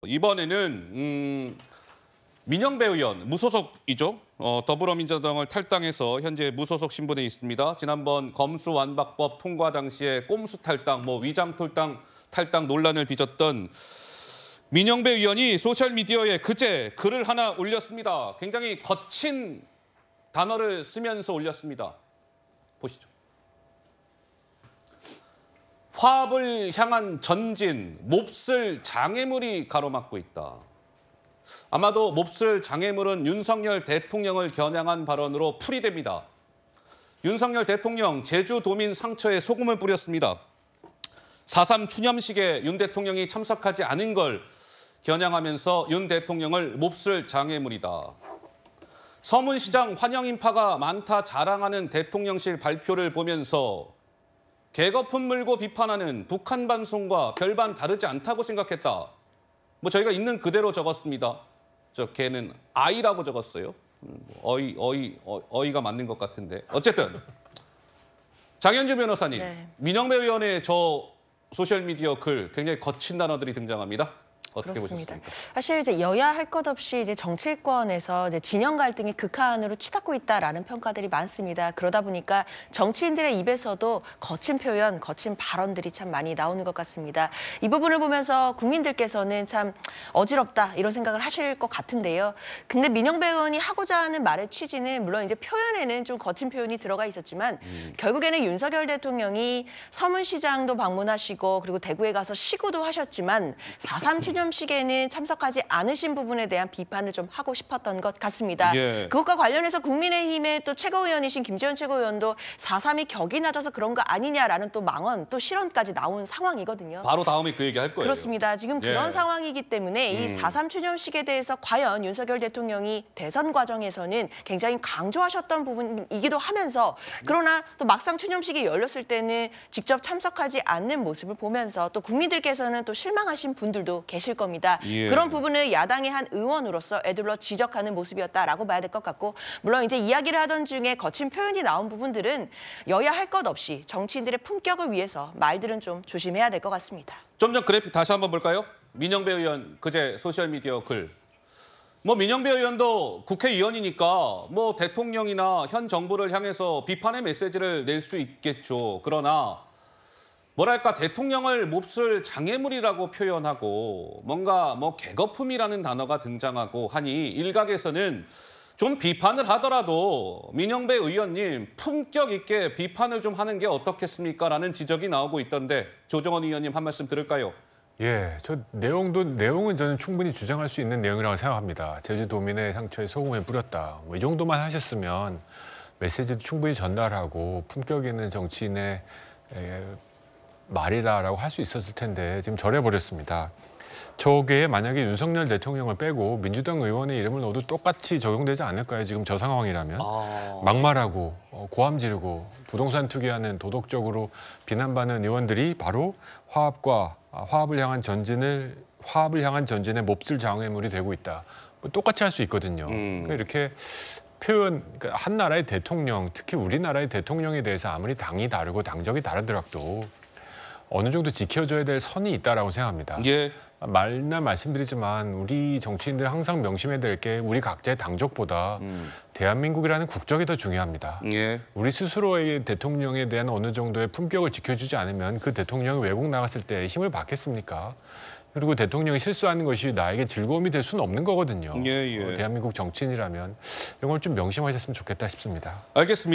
이번에는 민영배 의원, 무소속이죠. 더불어민주당을 탈당해서 현재 무소속 신분에 있습니다. 지난번 검수완박법 통과 당시에 꼼수 탈당, 위장 탈당 논란을 빚었던 민영배 의원이 소셜미디어에 그제 글을 하나 올렸습니다. 굉장히 거친 단어를 쓰면서 올렸습니다. 보시죠. 화합을 향한 전진, 몹쓸 장애물이 가로막고 있다. 아마도 몹쓸 장애물은 윤석열 대통령을 겨냥한 발언으로 풀이됩니다. 윤석열 대통령 제주도민 상처에 소금을 뿌렸습니다. 4.3 추념식에 윤 대통령이 참석하지 않은 걸 겨냥하면서 윤 대통령을 몹쓸 장애물이다. 서문시장 환영 인파가 많다 자랑하는 대통령실 발표를 보면서 개거품 물고 비판하는 북한 방송과 별반 다르지 않다고 생각했다. 저희가 있는 그대로 적었습니다. 저 개는 아이라고 적었어요. 어이가 맞는 것 같은데. 어쨌든 장현주 변호사님, 네. 민영배 의원의 저 소셜미디어 글 굉장히 거친 단어들이 등장합니다. 어떻게 그렇습니다. 보셨습니까? 사실 이제 여야 할 것 없이 이제 정치권에서 이제 진영 갈등이 극한으로 치닫고 있다라는 평가들이 많습니다. 그러다 보니까 정치인들의 입에서도 거친 표현, 거친 발언들이 참 많이 나오는 것 같습니다. 이 부분을 보면서 국민들께서는 참 어지럽다 이런 생각을 하실 것 같은데요. 근데 민영배 의원이 하고자 하는 말의 취지는 물론 이제 표현에는 좀 거친 표현이 들어가 있었지만 결국에는 윤석열 대통령이 서문시장도 방문하시고 그리고 대구에 가서 시구도 하셨지만 4.3 추념식에는 참석하지 않으신 부분에 대한 비판을 좀 하고 싶었던 것 같습니다. 예. 그것과 관련해서 국민의힘의 또 최고위원이신 김재원 최고위원도 4.3이 격이 낮아서 그런 거 아니냐라는 또 망언, 또 실언까지 나온 상황이거든요. 바로 다음에 그 얘기 할 거예요. 그렇습니다. 지금 그런 상황이기 때문에 이 4.3 추념식에 대해서 과연 윤석열 대통령이 대선 과정에서는 굉장히 강조하셨던 부분이기도 하면서 그러나 또 막상 추념식이 열렸을 때는 직접 참석하지 않는 모습을 보면서 또 국민들께서는 또 실망하신 분들도 계실 겁니다. 예. 그런 부분을 야당의 한 의원으로서 애둘러 지적하는 모습이었다라고 봐야 될 것 같고 물론 이제 이야기를 하던 중에 거친 표현이 나온 부분들은 여야 할 것 없이 정치인들의 품격을 위해서 말들은 좀 조심해야 될 것 같습니다. 좀 전 그래픽 다시 한번 볼까요? 민영배 의원 그제 소셜미디어 글. 민영배 의원도 국회의원이니까 대통령이나 현 정부를 향해서 비판의 메시지를 낼 수 있겠죠. 그러나 뭐랄까 대통령을 몹쓸 장애물이라고 표현하고 뭔가 개거품이라는 단어가 등장하고 하니 일각에서는 좀 비판을 하더라도 민영배 의원님 품격 있게 비판을 좀 하는 게 어떻겠습니까? 라는 지적이 나오고 있던데 조정원 의원님 한 말씀 들을까요? 예, 내용은 저는 충분히 주장할 수 있는 내용이라고 생각합니다. 제주도민의 상처에 소금을 뿌렸다. 이 정도만 하셨으면 메시지도 충분히 전달하고 품격 있는 정치인의 말이라고 할 수 있었을 텐데 지금 절해버렸습니다. 저게 만약에 윤석열 대통령을 빼고 민주당 의원의 이름을 넣어도 똑같이 적용되지 않을까요? 지금 저 상황이라면. 막말하고 고함 지르고 부동산 투기하는 도덕적으로 비난받는 의원들이 바로 화합을 향한 전진의 몹쓸 장애물이 되고 있다. 똑같이 할 수 있거든요. 그러니까 이렇게 그러니까 한 나라의 대통령, 특히 우리나라의 대통령에 대해서 아무리 당이 다르고 당적이 다르더라도 어느 정도 지켜줘야 될 선이 있다라고 생각합니다. 예. 맨날 말씀드리지만 우리 정치인들 항상 명심해야 될 게 우리 각자의 당적보다 대한민국이라는 국적이 더 중요합니다. 예. 우리 스스로의 대통령에 대한 어느 정도의 품격을 지켜주지 않으면 그 대통령이 외국 나갔을 때 힘을 받겠습니까? 그리고 대통령이 실수하는 것이 나에게 즐거움이 될 수는 없는 거거든요. 예. 대한민국 정치인이라면 이런 걸 좀 명심하셨으면 좋겠다 싶습니다. 알겠습니다.